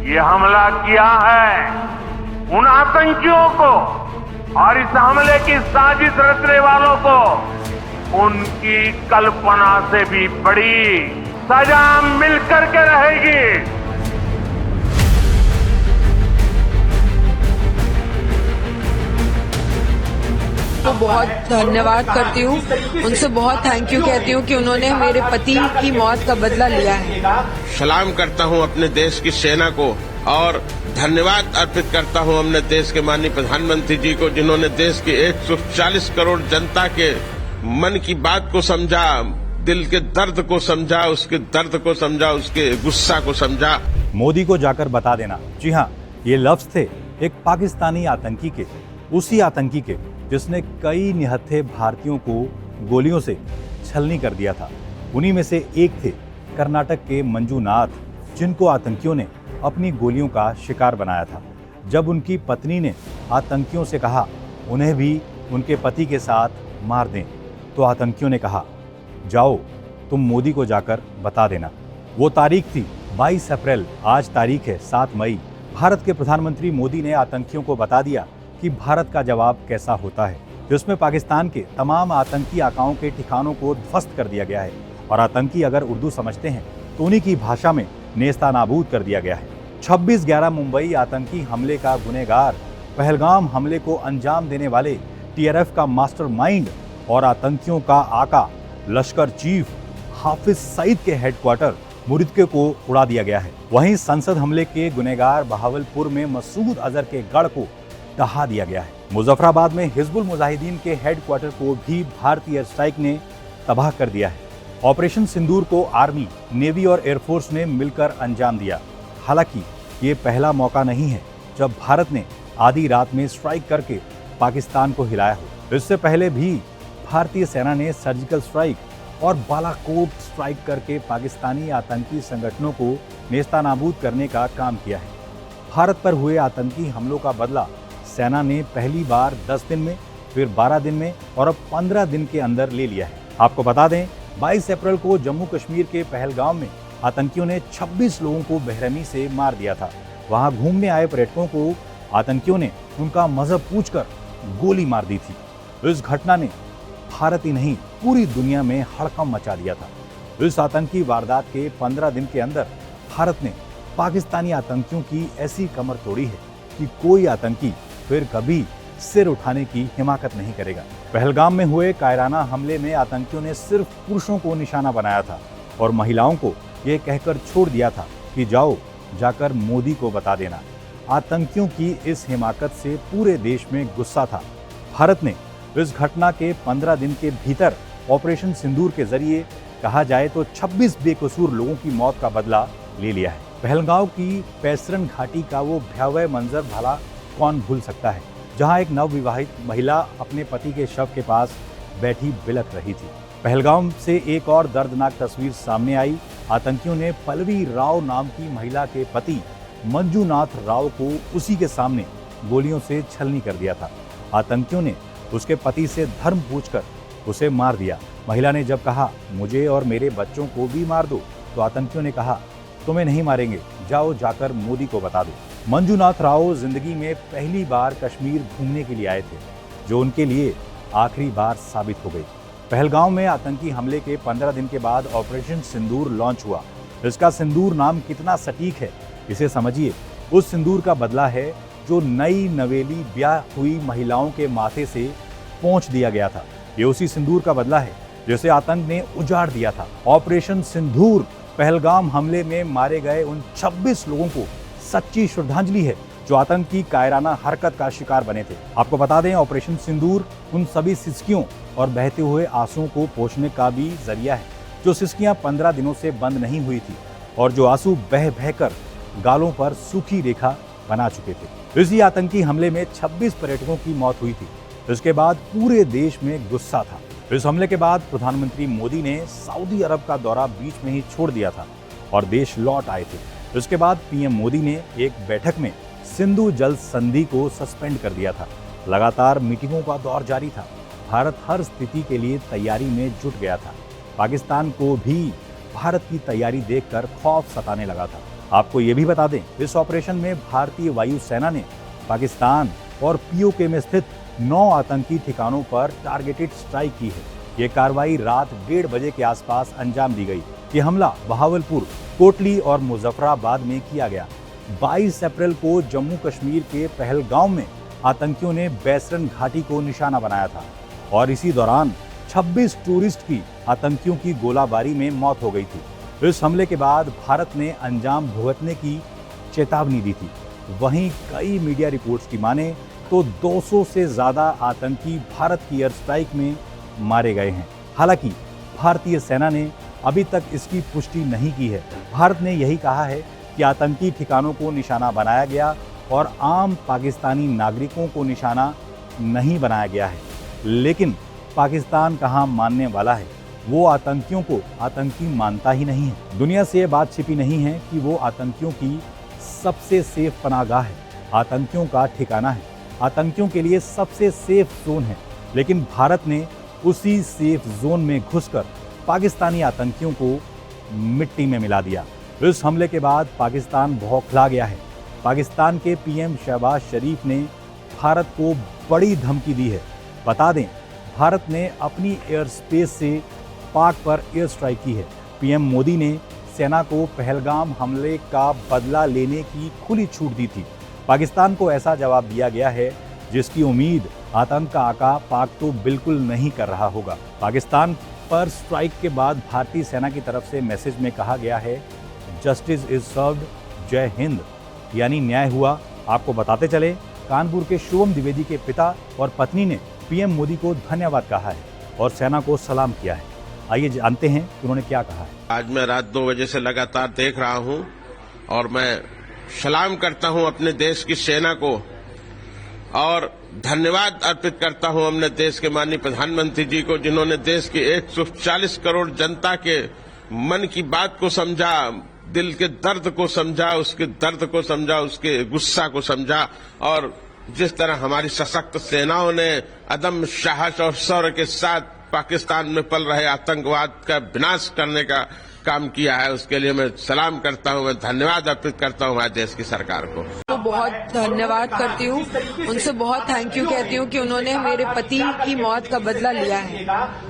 ये हमला किया है उन आतंकियों को और इस हमले की साजिश रचने वालों को उनकी कल्पना से भी बड़ी सजा मिलकर के रहेगी। तो बहुत धन्यवाद करती हूँ, उनसे बहुत थैंक यू कहती हूँ कि उन्होंने मेरे पति की मौत का बदला लिया है। सलाम करता हूँ अपने देश की सेना को और धन्यवाद अर्पित करता हूँ अपने देश के माननीय प्रधानमंत्री जी को, जिन्होंने देश की 140 करोड़ जनता के मन की बात को समझा, दिल के दर्द को समझा, उसके दर्द को समझा, उसके गुस्सा को समझा। मोदी को जाकर बता देना। जी हाँ, ये लफ्ज थे एक पाकिस्तानी आतंकी के, उसी आतंकी के जिसने कई निहत्थे भारतीयों को गोलियों से छलनी कर दिया था। उन्हीं में से एक थे कर्नाटक के मंजूनाथ, जिनको आतंकियों ने अपनी गोलियों का शिकार बनाया था। जब उनकी पत्नी ने आतंकियों से कहा उन्हें भी उनके पति के साथ मार दें, तो आतंकियों ने कहा जाओ तुम मोदी को जाकर बता देना। वो तारीख थी 22 अप्रैल, आज तारीख है 7 मई। भारत के प्रधानमंत्री मोदी ने आतंकियों को बता दिया कि भारत का जवाब कैसा होता है, जिसमें पाकिस्तान के तमाम आतंकी आकाओं के ठिकानों को ध्वस्त कर दिया गया है और आतंकी अगर उर्दू समझते हैं तो उन्हीं की भाषा में नेस्तानाबूद कर दिया गया है। 26/11 मुंबई आतंकी हमले का गुनहगार, पहलगाम हमले को अंजाम देने वाले टीआरएफ का मास्टरमाइंड और आतंकियों का आका लश्कर चीफ हाफिज सईद के हेडक्वार्टर मुरिदके को उड़ा दिया गया है। वहीं संसद हमले के गुनहगार बहावलपुर में मसूद अजहर के गढ़ को ढहा दिया गया है। मुजफ्फराबाद में हिजबुल मुजाहिदीन के हेडक्वार्टर को भी भारतीय एयर स्ट्राइक ने तबाह कर दिया है। ऑपरेशन सिंदूर को आर्मी, नेवी और एयरफोर्स ने मिलकर अंजाम दिया। हालांकि ये पहला मौका नहीं है जब भारत ने आधी रात में स्ट्राइक करके पाकिस्तान को हिलाया हो। इससे पहले भी भारतीय सेना ने सर्जिकल स्ट्राइक और बालाकोट स्ट्राइक करके पाकिस्तानी आतंकी संगठनों को नेस्तानाबूद करने का काम किया है। भारत पर हुए आतंकी हमलों का बदला सेना ने पहली बार 10 दिन में, फिर 12 दिन में और अब 15 दिन के अंदर ले लिया है। आपको बता दें 22 अप्रैल को जम्मू कश्मीर के पहलगाम में आतंकियों ने 26 लोगों को बेरहमी से मार दिया था। वहां घूमने आए पर्यटकों को आतंकियों ने उनका मजहब पूछकर गोली मार दी थी। इस घटना ने भारत ही नहीं पूरी दुनिया में हड़कंप मचा दिया था। इस आतंकी वारदात के 15 दिन के अंदर भारत ने पाकिस्तानी आतंकियों की ऐसी कमर तोड़ी है कि कोई आतंकी फिर कभी सिर उठाने की हिमाकत नहीं करेगा। पहलगाम में हुए कायराना हमले में आतंकियों ने सिर्फ पुरुषों को निशाना बनाया था और महिलाओं को यह कहकर छोड़ दिया था कि जाओ जाकर मोदी को बता देना। आतंकियों की इस हिमाकत से पूरे देश में गुस्सा था। भारत ने इस घटना के 15 दिन के भीतर ऑपरेशन सिंदूर के जरिए कहा जाए तो 26 बेकसूर लोगों की मौत का बदला ले लिया है। पहलगांव की पैसरन घाटी का वो भयावह मंजर भला कौन भूल सकता है, जहां एक नवविवाहित महिला अपने पति के शव के पास बैठी बिलख रही थी। पहलगाम से एक और दर्दनाक तस्वीर सामने आई। आतंकियों ने पल्लवी राव नाम की महिला के पति मंजूनाथ राव को उसी के सामने गोलियों से छलनी कर दिया था। आतंकियों ने उसके पति से धर्म पूछकर उसे मार दिया। महिला ने जब कहा मुझे और मेरे बच्चों को भी मार दो, तो आतंकियों ने कहा तुम्हें नहीं मारेंगे, जाओ जाकर मोदी को बता दो। मंजूनाथ राव जिंदगी में पहली बार कश्मीर घूमने के लिए आए थे, जो उनके लिए आखिरी बार साबित हो गई। पहलगाम में आतंकी हमले के 15 दिन के बाद ऑपरेशन सिंदूर लॉन्च हुआ। इसका सिंदूर नाम कितना सटीक है इसे समझिए। उस सिंदूर का बदला है जो नई नवेली ब्याह हुई महिलाओं के माथे से पोंछ दिया गया था। ये उसी सिंदूर का बदला है जिसे आतंक ने उजाड़ दिया था। ऑपरेशन सिंदूर पहलगाम हमले में मारे गए उन 26 लोगों को सच्ची श्रद्धांजलि है जो आतंक की कायराना हरकत का शिकार बने थे। आपको बता दें ऑपरेशन सिंदूर उन सभी सिसकियों और बहते हुए आंसुओं को पोंछने का भी जरिया है, जो सिसकियां 15 दिनों से बंद नहीं हुई थी और जो आंसू बह बहकर गालों पर सूखी रेखा बना चुके थे। इसी आतंकी हमले में 26 पर्यटकों की मौत हुई थी। इसके बाद पूरे देश में गुस्सा था। इस हमले के बाद प्रधानमंत्री मोदी ने सऊदी अरब का दौरा बीच में ही छोड़ दिया था और देश लौट आए थे। इसके बाद पीएम मोदी ने एक बैठक में सिंधु जल संधि को सस्पेंड कर दिया था। लगातार मीटिंगों का दौर जारी था। भारत हर स्थिति के लिए तैयारी में जुट गया था। पाकिस्तान को भी भारत की तैयारी देखकर खौफ सताने लगा था। आपको ये भी बता दें, इस ऑपरेशन में भारतीय वायुसेना ने पाकिस्तान और पीओके में स्थित 9 आतंकी ठिकानों पर टारगेटेड स्ट्राइक की है। ये कार्रवाई रात 1:30 बजे के आसपास अंजाम दी गई। ये हमला बहावलपुर, कोटली और मुजफ्फराबाद में किया गया। 22 अप्रैल को जम्मू कश्मीर के पहलगांव में आतंकियों ने बैसरन घाटी को निशाना बनाया था और इसी दौरान 26 टूरिस्ट की आतंकियों की गोलाबारी में मौत हो गई थी। इस हमले के बाद भारत ने अंजाम भुगतने की चेतावनी दी थी। वहीं कई मीडिया रिपोर्ट्स की माने तो 200 से ज्यादा आतंकी भारत की एयर स्ट्राइक में मारे गए हैं। हालांकि भारतीय सेना ने अभी तक इसकी पुष्टि नहीं की है। भारत ने यही कहा है कि आतंकी ठिकानों को निशाना बनाया गया और आम पाकिस्तानी नागरिकों को निशाना नहीं बनाया गया है। लेकिन पाकिस्तान कहां मानने वाला है, वो आतंकियों को आतंकी मानता ही नहीं है। दुनिया से ये बात छिपी नहीं है कि वो आतंकियों की सबसे सेफ पनाहगाह है, आतंकियों का ठिकाना है, आतंकियों के लिए सबसे सेफ जोन है। लेकिन भारत ने उसी सेफ जोन में घुसकर पाकिस्तानी आतंकियों को मिट्टी में मिला दिया। इस हमले के बाद पाकिस्तान बौखला गया है। पाकिस्तान के पीएम शहबाज शरीफ ने भारत को बड़ी धमकी दी है। बता दें, भारत ने अपनी एयर स्पेस से पाक पर एयर स्ट्राइक की है। पीएम मोदी ने सेना को पहलगाम हमले का बदला लेने की खुली छूट दी थी। पाकिस्तान को ऐसा जवाब दिया गया है जिसकी उम्मीद आतंक का आका पाक तो बिल्कुल नहीं कर रहा होगा। पाकिस्तान पर स्ट्राइक के बाद भारतीय सेना की तरफ से मैसेज में कहा गया है, जस्टिस इज सर्व्ड, जय हिंद, यानी न्याय हुआ। आपको बताते चले, कानपुर के शुभम द्विवेदी के पिता और पत्नी ने पीएम मोदी को धन्यवाद कहा है और सेना को सलाम किया है। आइए जानते हैं कि उन्होंने क्या कहा है। आज मैं रात 2 बजे से लगातार देख रहा हूं और मैं सलाम करता हूं अपने देश की सेना को और धन्यवाद अर्पित करता हूं अपने देश के माननीय प्रधानमंत्री जी को, जिन्होंने देश की 140 करोड़ जनता के मन की बात को समझा, दिल के दर्द को समझा, उसके दर्द को समझा, उसके गुस्सा को समझा और जिस तरह हमारी सशक्त सेनाओं ने अदम्य साहस और शौर्य के साथ पाकिस्तान में पल रहे आतंकवाद का विनाश करने का काम किया है, उसके लिए मैं सलाम करता हूं, मैं धन्यवाद अर्पित करता हूं हमारे देश की सरकार को। तो बहुत धन्यवाद करती हूँ, उनसे बहुत थैंक यू कहती हूँ कि उन्होंने मेरे पति की मौत का बदला लिया है।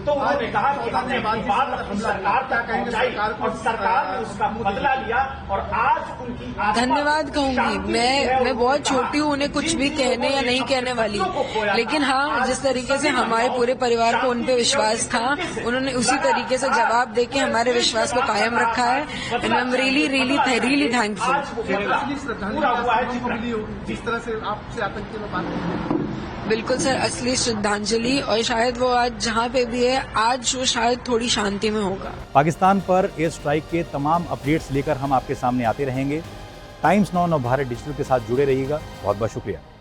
तो उन्होंने कहा कि हमने बात अपनी सरकार तक पहुंचाई और सरकार ने उसका बदला लिया और आज उनकी धन्यवाद कहूंगी। मैं बहुत छोटी हूँ उन्हें कुछ भी कहने या नहीं कहने वाली, लेकिन हाँ, जिस तरीके से हमारे पूरे परिवार को उन पे विश्वास था, उन्होंने उसी तरीके से जवाब देके हमारे विश्वास को कायम रखा है। And I am really thankful. जिस तरह से आपसे आतंकी में बात की। बिल्कुल सर, असली श्रद्धांजलि, और शायद वो आज जहाँ पे भी है, आज वो शायद थोड़ी शांति में होगा। पाकिस्तान पर एयर स्ट्राइक के तमाम अपडेट्स लेकर हम आपके सामने आते रहेंगे। टाइम्स नाउ और भारत डिजिटल के साथ जुड़े रहिएगा। बहुत बहुत शुक्रिया।